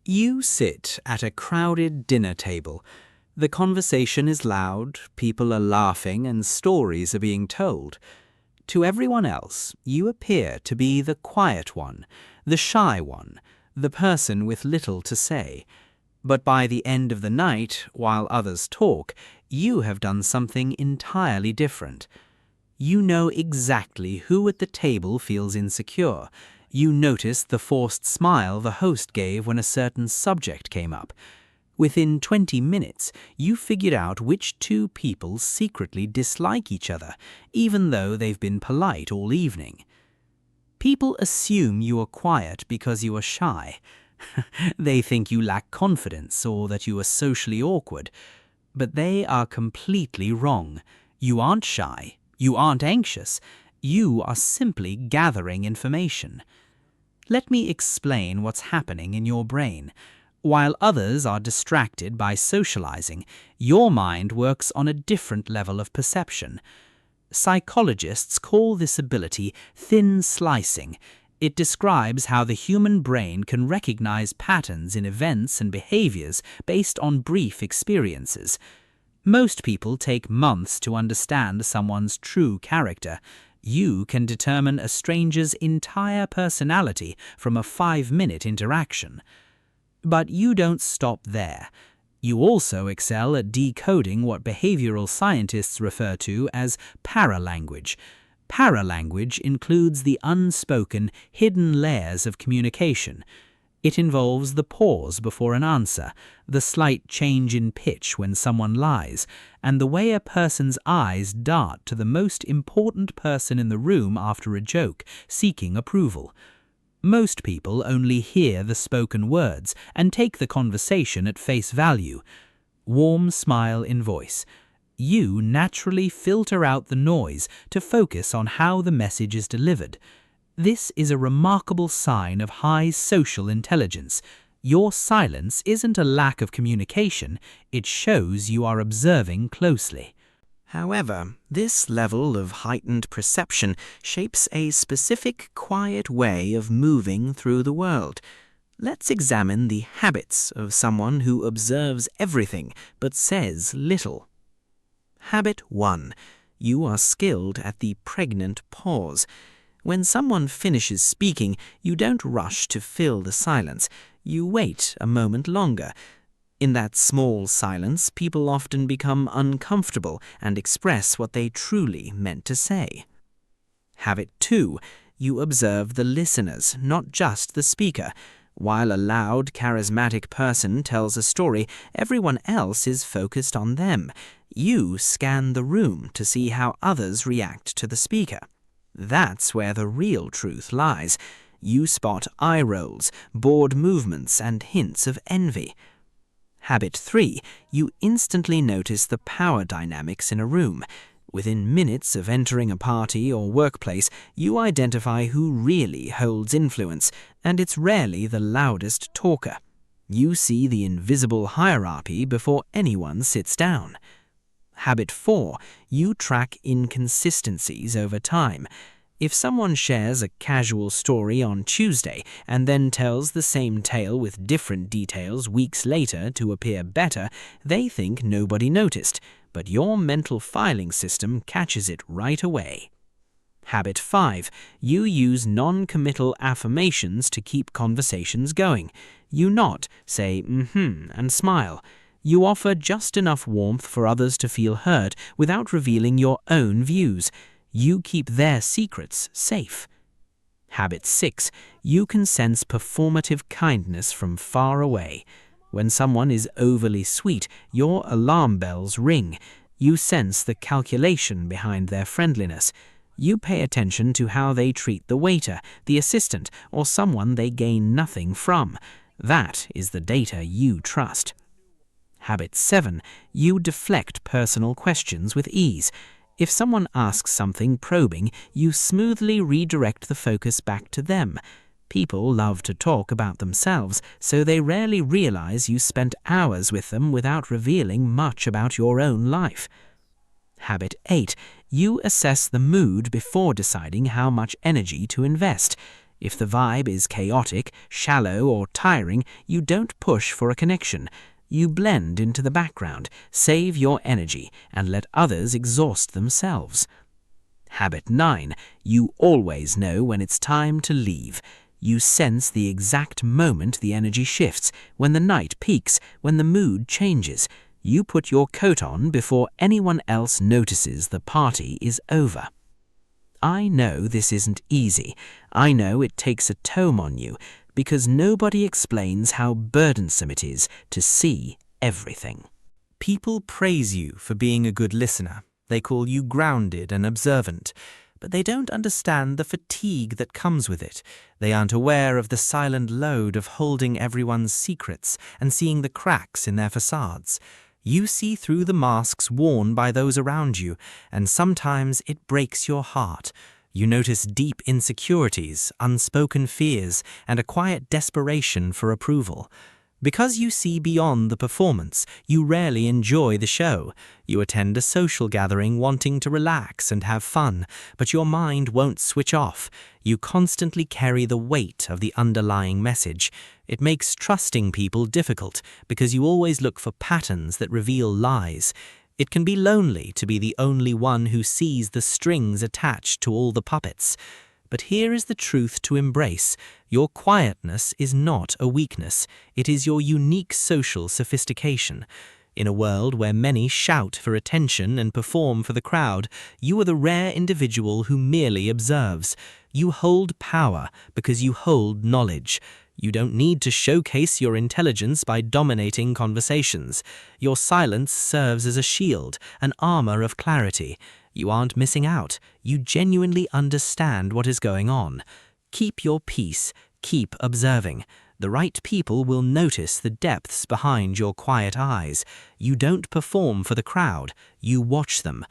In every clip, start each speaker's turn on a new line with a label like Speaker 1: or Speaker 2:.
Speaker 1: You sit at a crowded dinner table. The conversation is loud, people are laughing, and stories are being told. To everyone else, you appear to be the quiet one, the shy one, the person with little to say. But by the end of the night, while others talk, you have done something entirely different. You know exactly who at the table feels insecure. You noticed the forced smile the host gave when a certain subject came up. Within 20 minutes, you figured out which two people secretly dislike each other, even though they've been polite all evening. People assume you are quiet because you are shy. They think you lack confidence or that you are socially awkward. But they are completely wrong. You aren't shy. You aren't anxious. You are simply gathering information. Let me explain what's happening in your brain. While others are distracted by socializing, your mind works on a different level of perception. Psychologists call this ability thin slicing. It describes how the human brain can recognize patterns in events and behaviors based on brief experiences. Most people take months to understand someone's true character. You can determine a stranger's entire personality from a 5-minute interaction. But you don't stop there. You also excel at decoding what behavioral scientists refer to as paralanguage. Paralanguage includes the unspoken, hidden layers of communication. It involves the pause before an answer, the slight change in pitch when someone lies, and the way a person's eyes dart to the most important person in the room after a joke, seeking approval. Most people only hear the spoken words and take the conversation at face value. Warm smile in voice. You naturally filter out the noise to focus on how the message is delivered. This is a remarkable sign of high social intelligence. Your silence isn't a lack of communication, it shows you are observing closely.
Speaker 2: However, this level of heightened perception shapes a specific quiet way of moving through the world. Let's examine the habits of someone who observes everything but says little. Habit 1. You are skilled at the pregnant pause. When someone finishes speaking, you don't rush to fill the silence. You wait a moment longer. In that small silence, people often become uncomfortable and express what they truly meant to say. Habit 2. You observe the listeners, not just the speaker. While a loud, charismatic person tells a story, everyone else is focused on them. You scan the room to see how others react to the speaker. That's where the real truth lies. You spot eye rolls, bored movements, and hints of envy. Habit 3. You instantly notice the power dynamics in a room. Within minutes of entering a party or workplace, you identify who really holds influence, and it's rarely the loudest talker. You see the invisible hierarchy before anyone sits down. Habit 4. You track inconsistencies over time. If someone shares a casual story on Tuesday and then tells the same tale with different details weeks later to appear better, they think nobody noticed, but your mental filing system catches it right away. Habit 5. You use non-committal affirmations to keep conversations going. You nod, say and smile. You offer just enough warmth for others to feel heard without revealing your own views. You keep their secrets safe. Habit 6. You can sense performative kindness from far away. When someone is overly sweet, your alarm bells ring. You sense the calculation behind their friendliness. You pay attention to how they treat the waiter, the assistant, or someone they gain nothing from. That is the data you trust. Habit 7. You deflect personal questions with ease. If someone asks something probing, you smoothly redirect the focus back to them. People love to talk about themselves, so they rarely realize you spent hours with them without revealing much about your own life. Habit 8. You assess the mood before deciding how much energy to invest. If the vibe is chaotic, shallow, or tiring, you don't push for a connection. You blend into the background, save your energy, and let others exhaust themselves. Habit 9. You always know when it's time to leave. You sense the exact moment the energy shifts, when the night peaks, when the mood changes. You put your coat on before anyone else notices the party is over. I know this isn't easy. I know it takes a tome on you, because nobody explains how burdensome it is to see everything.
Speaker 1: People praise you for being a good listener. They call you grounded and observant, but they don't understand the fatigue that comes with it. They aren't aware of the silent load of holding everyone's secrets and seeing the cracks in their facades. You see through the masks worn by those around you, and sometimes it breaks your heart. You notice deep insecurities, unspoken fears, and a quiet desperation for approval. Because you see beyond the performance, you rarely enjoy the show. You attend a social gathering wanting to relax and have fun, but your mind won't switch off. You constantly carry the weight of the underlying message. It makes trusting people difficult because you always look for patterns that reveal lies. It can be lonely to be the only one who sees the strings attached to all the puppets. But here is the truth to embrace. Your quietness is not a weakness. It is your unique social sophistication. In a world where many shout for attention and perform for the crowd, you are the rare individual who merely observes. You hold power because you hold knowledge. You don't need to showcase your intelligence by dominating conversations. Your silence serves as a shield, an armor of clarity. You aren't missing out. You genuinely understand what is going on. Keep your peace. Keep observing. The right people will notice the depths behind your quiet eyes. You don't perform for the crowd. You watch them.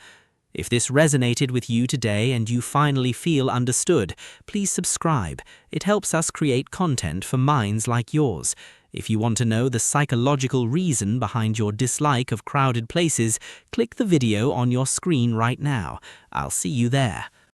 Speaker 1: If this resonated with you today and you finally feel understood, please subscribe. It helps us create content for minds like yours. If you want to know the psychological reason behind your dislike of crowded places, click the video on your screen right now. I'll see you there.